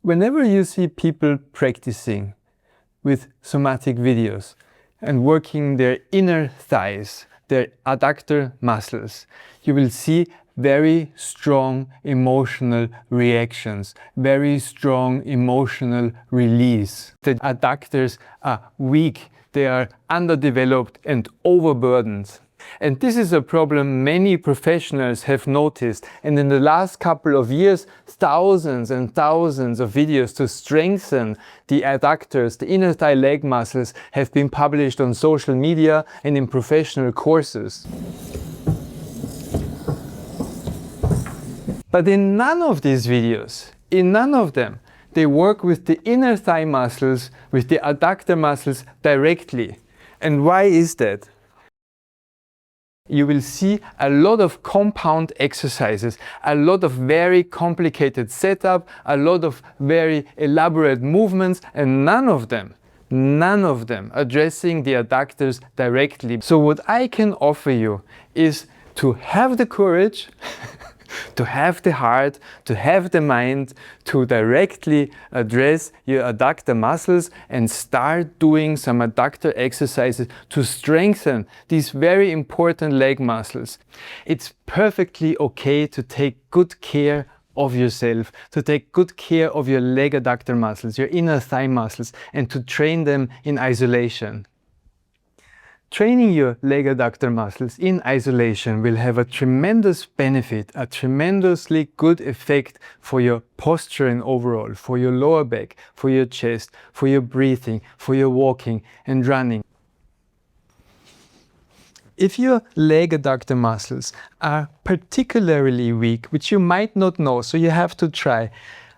Whenever you see people practicing with somatic videos and working their inner thighs, their adductor muscles, you will see very strong emotional reactions, very strong emotional release. The adductors are weak, they are underdeveloped and overburdened. And this is a problem many professionals have noticed, and in the last couple of years thousands and thousands of videos to strengthen the adductors, the inner thigh leg muscles, have been published on social media and in professional courses. But in none of these videos, in none of them, they work with the inner thigh muscles, with the adductor muscles directly. And why is that? You will see a lot of compound exercises, a lot of very complicated setup, a lot of very elaborate movements, and none of them addressing the adductors directly. So what I can offer you is to have the courage to have the heart, to have the mind, to directly address your adductor muscles and start doing some adductor exercises to strengthen these very important leg muscles. It's perfectly okay to take good care of yourself, to take good care of your leg adductor muscles, your inner thigh muscles, and to train them in isolation. Training your leg adductor muscles in isolation will have a tremendous benefit, a tremendously good effect for your posture and overall, for your lower back, for your chest, for your breathing, for your walking and running. If your leg adductor muscles are particularly weak, which you might not know, so you have to try,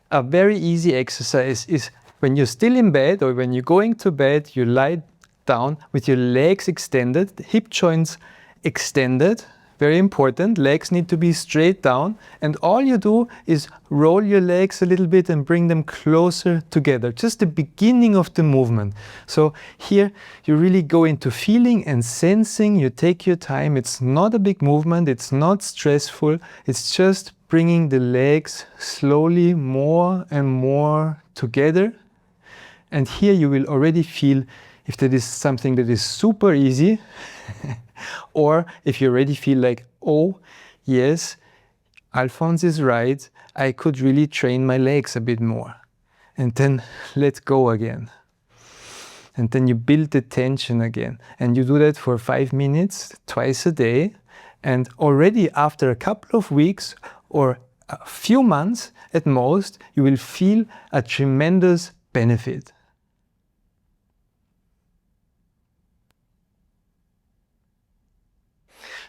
a very easy exercise is when you're still in bed or when you're going to bed, you lie down with your legs extended, hip joints extended, very important, legs need to be straight down, and all you do is roll your legs a little bit and bring them closer together, just the beginning of the movement. So here you really go into feeling and sensing, you take your time, it's not a big movement, it's not stressful, it's just bringing the legs slowly more and more together. And here you will already feel if that is something that is super easy, or if you already feel like, oh, yes, Alfons is right, I could really train my legs a bit more. And then let go again. And then you build the tension again. And you do that for 5 minutes, twice a day. And already after a couple of weeks or a few months at most, you will feel a tremendous benefit.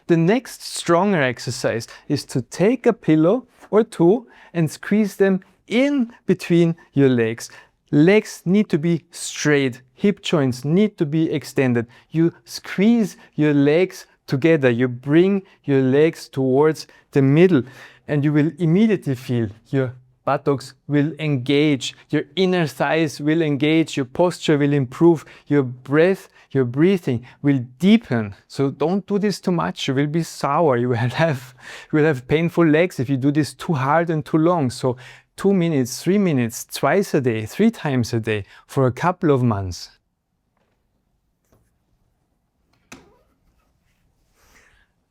The next stronger exercise is to take a pillow or two and squeeze them in between your legs. Legs need to be straight, hip joints need to be extended. You squeeze your legs together, you bring your legs towards the middle, and you will immediately feel your buttocks will engage, your inner thighs will engage, your posture will improve, your breath, your breathing will deepen. So don't do this too much, you will be sour, you will have painful legs if you do this too hard and too long. So 2 minutes, 3 minutes, twice a day, 3 times a day for a couple of months.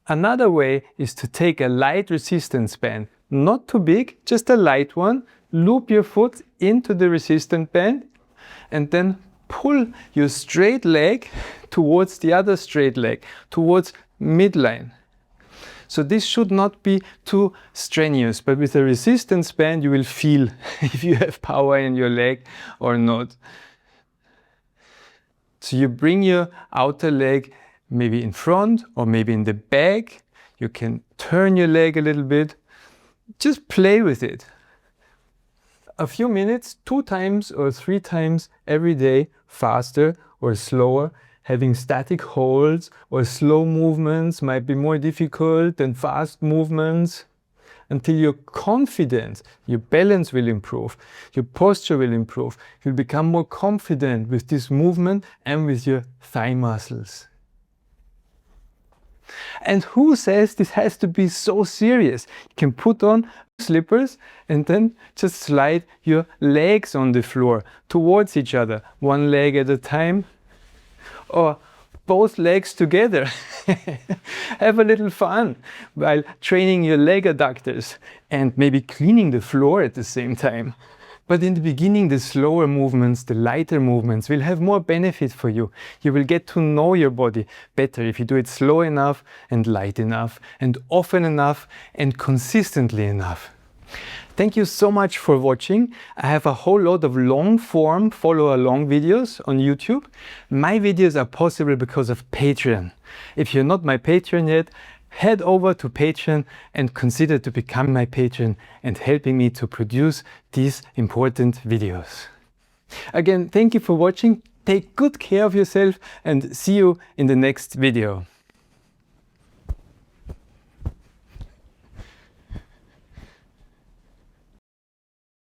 Another way is to take a light resistance band, not too big, just a light one, loop your foot into the resistance band and then pull your straight leg towards the other straight leg, towards midline. So this should not be too strenuous, but with a resistance band you will feel if you have power in your leg or not. So you bring your outer leg maybe in front or maybe in the back. You can turn your leg a little bit. Just play with it. A few minutes, 2 times or 3 times every day, faster or slower. Having static holds or slow movements might be more difficult than fast movements. Until you're confident, your balance will improve, your posture will improve. You'll become more confident with this movement and with your thigh muscles. And who says this has to be so serious? You can put on slippers and then just slide your legs on the floor towards each other, one leg at a time, or both legs together. Have a little fun while training your leg adductors and maybe cleaning the floor at the same time. But in the beginning, the slower movements, the lighter movements will have more benefit for you. You will get to know your body better if you do it slow enough and light enough and often enough and consistently enough. Thank you so much for watching. I have a whole lot of long form follow along videos on YouTube. My videos are possible because of Patreon. If you're not my Patreon yet, head over to Patreon and consider to become my patron and helping me to produce these important videos. Again, thank you for watching. Take good care of yourself and see you in the next video.